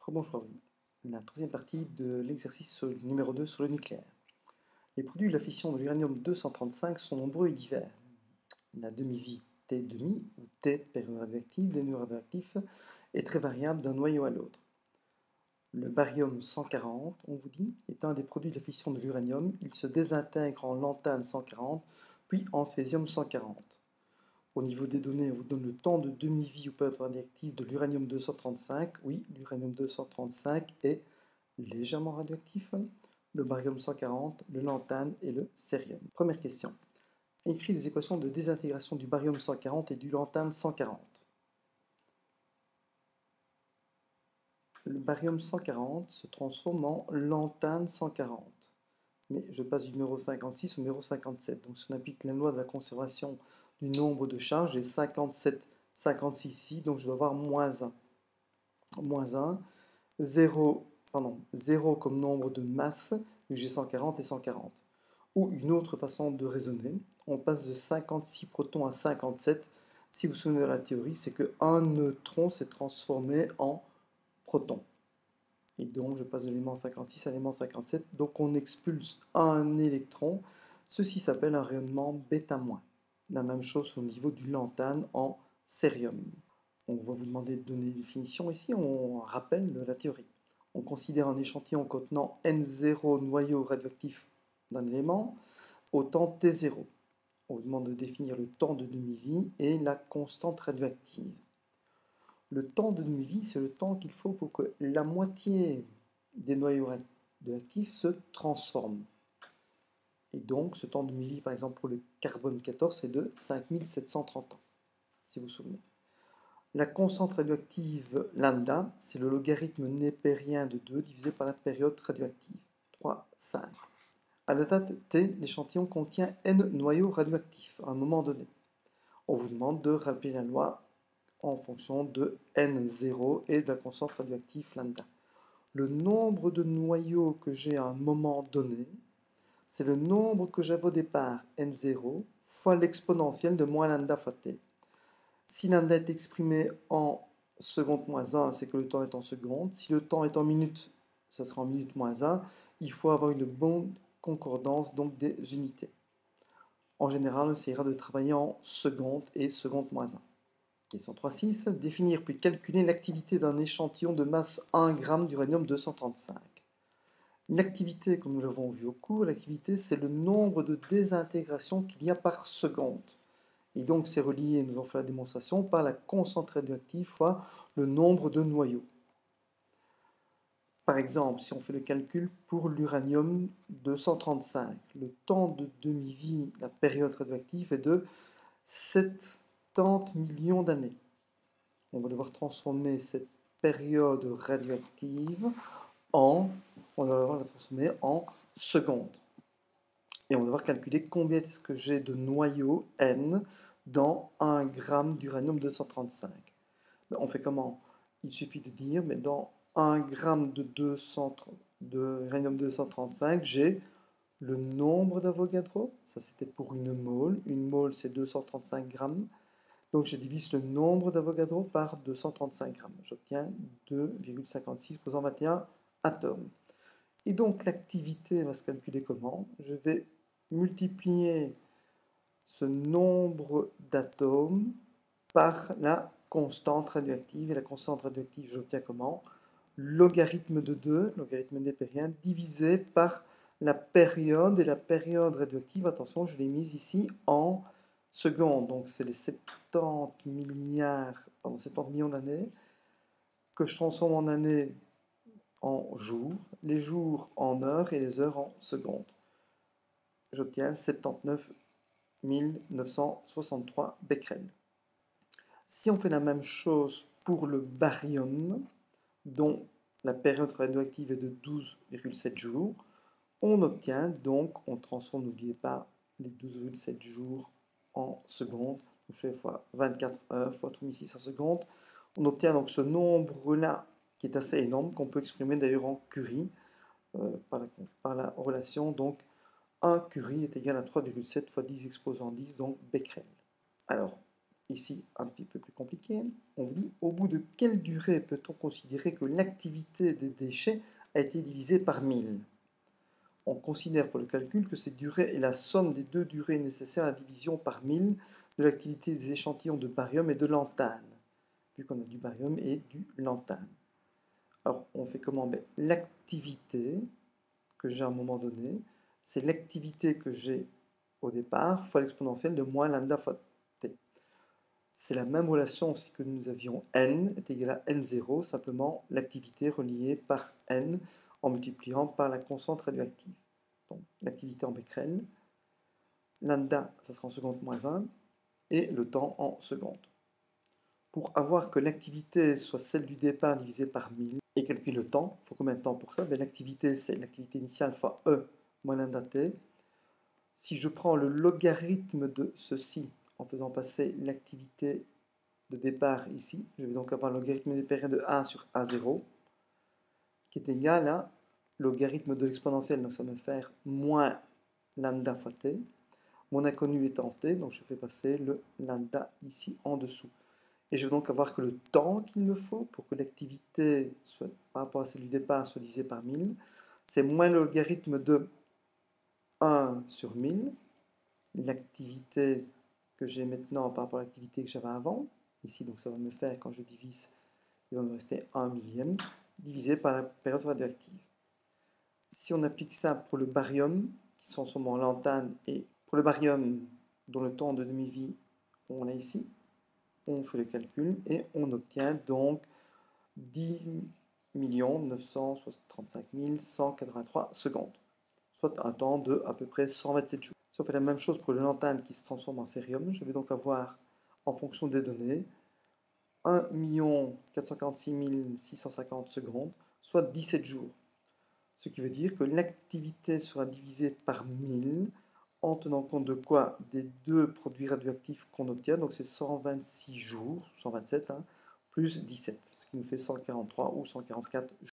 Bonjour à vous. La troisième partie de l'exercice numéro 2 sur le nucléaire. Les produits de la fission de l'uranium-235 sont nombreux et divers. La demi-vie T demi ou T période radioactive des nœuds radioactifs est très variable d'un noyau à l'autre. Le barium-140, on vous dit, est un des produits de la fission de l'uranium. Il se désintègre en lantane-140 puis en césium-140. Au niveau des données, on vous donne le temps de demi-vie ou période radioactive de l'uranium-235. Oui, l'uranium-235 est légèrement radioactif. Le barium-140, le lantane et le cérium. Première question. Écris les équations de désintégration du barium-140 et du lantane-140. Le barium-140 se transforme en lantane-140. Mais je passe du numéro 56 au numéro 57. Donc si on applique la loi de la conservation du nombre de charges, j'ai 57, 56 ici, donc je dois avoir moins 1. Moins 1, 0 comme nombre de masses, j'ai 140 et 140. Ou une autre façon de raisonner, on passe de 56 protons à 57. Si vous vous souvenez de la théorie, c'est qu'un neutron s'est transformé en proton. Et donc, je passe de l'élément 56 à l'élément 57. Donc, on expulse un électron. Ceci s'appelle un rayonnement β-. La même chose au niveau du lantane en cérium. On va vous demander de donner des définitions ici. On rappelle la théorie. On considère un échantillon contenant N0 noyau radioactif d'un élément au temps T0. On vous demande de définir le temps de demi-vie et la constante radioactive. Le temps de demi-vie, c'est le temps qu'il faut pour que la moitié des noyaux radioactifs se transforment. Et donc, ce temps de demi-vie, par exemple, pour le carbone 14, c'est de 5730 ans, si vous vous souvenez. La constante radioactive lambda, c'est le logarithme népérien de 2 divisé par la période radioactive, 3, 5. À la date T, l'échantillon contient N noyaux radioactifs à un moment donné. On vous demande de rappeler la loi en fonction de N0 et de la constante radioactive lambda. Le nombre de noyaux que j'ai à un moment donné, c'est le nombre que j'avais au départ, N0, fois l'exponentielle de moins lambda fois t. Si lambda est exprimé en seconde moins 1, c'est que le temps est en seconde. Si le temps est en minutes, ça sera en minutes moins 1. Il faut avoir une bonne concordance donc des unités. En général, on essaiera de travailler en secondes et seconde moins 1. Question 3.6. Définir puis calculer l'activité d'un échantillon de masse 1 g d'uranium-235. L'activité, comme nous l'avons vu au cours, l'activité c'est le nombre de désintégrations qu'il y a par seconde. Et donc c'est relié, nous allons faire la démonstration, par la constante radioactive fois le nombre de noyaux. Par exemple, si on fait le calcul pour l'uranium-235, le temps de demi-vie, la période radioactive est de 70 millions d'années. On va devoir transformer cette période radioactive on va devoir la transformer en secondes. Et on va devoir calculer combien est-ce que j'ai de noyaux N dans 1 g d'uranium-235. On fait comment? Il suffit de dire, mais dans 1 g d'uranium-235, j'ai le nombre d'Avogadro. Ça, c'était pour une mole. Une mole, c'est 235 grammes. Donc, je divise le nombre d'Avogadro par 235 grammes. J'obtiens 2,56 posant 21 atomes. Et donc, l'activité va se calculer comment? Je vais multiplier ce nombre d'atomes par la constante radioactive. Et la constante radioactive, j'obtiens comment? Logarithme de 2, logarithme népérien, divisé par la période. Et la période radioactive, attention, je l'ai mise ici en secondes. Donc, c'est les 70 millions d'années que je transforme en années en jours, les jours en heures et les heures en secondes. J'obtiens 79 963 becquerels. Si on fait la même chose pour le barium, dont la période radioactive est de 12,7 jours, on obtient donc, on transforme, n'oubliez pas, les 12,7 jours en secondes. Donc je fais fois 24 heures, fois 3600 secondes. On obtient donc ce nombre-là qui est assez énorme, qu'on peut exprimer d'ailleurs en Curie, par la relation, donc 1 Curie est égal à 3,7 fois 10 exposant 10, donc becquerel. Alors, ici un petit peu plus compliqué. On vous dit, au bout de quelle durée peut-on considérer que l'activité des déchets a été divisée par 1000? On considère pour le calcul que cette durée est la somme des deux durées nécessaires à la division par 1000 de l'activité des échantillons de barium et de lantane, vu qu'on a du barium et du lantane. Alors, on fait comment? L'activité que j'ai à un moment donné, c'est l'activité que j'ai au départ fois l'exponentielle de moins lambda fois t. C'est la même relation aussi que nous avions n est égal à n0, simplement l'activité reliée par n en multipliant par la constante radioactive. Donc l'activité en becquerel, lambda, ça sera en seconde moins 1, et le temps en seconde. Pour avoir que l'activité soit celle du départ divisée par 1000 et calculer le temps, il faut combien de temps pour ça? L'activité, c'est l'activité initiale fois E moins lambda t. Si je prends le logarithme de ceci en faisant passer l'activité de départ ici, je vais donc avoir le logarithme des périodes de A sur A0 qui est égal à logarithme de l'exponentielle, donc ça va me faire moins lambda fois t. Mon inconnu étant t, donc je fais passer le lambda ici en dessous. Et je vais donc avoir que le temps qu'il me faut pour que l'activité par rapport à celle du départ soit divisée par 1000, c'est moins le logarithme de 1 sur 1000, l'activité que j'ai maintenant par rapport à l'activité que j'avais avant, ici donc ça va me faire, quand je divise, il va me rester 1 millième, divisé par la période radioactive. Si on applique ça pour le barium, qui sont sûrement lantane, et pour le barium dont le temps de demi-vie, on l'a ici, on fait le calcul et on obtient donc 10 935 183 secondes, soit un temps de à peu près 127 jours. Si on fait la même chose pour le lantane qui se transforme en cérium, je vais donc avoir, en fonction des données, 1 446 650 secondes, soit 17 jours. Ce qui veut dire que l'activité sera divisée par 1000 en tenant compte de quoi? Des deux produits radioactifs qu'on obtient, donc c'est 126 jours, 127, hein, plus 17, ce qui nous fait 143 ou 144 jours.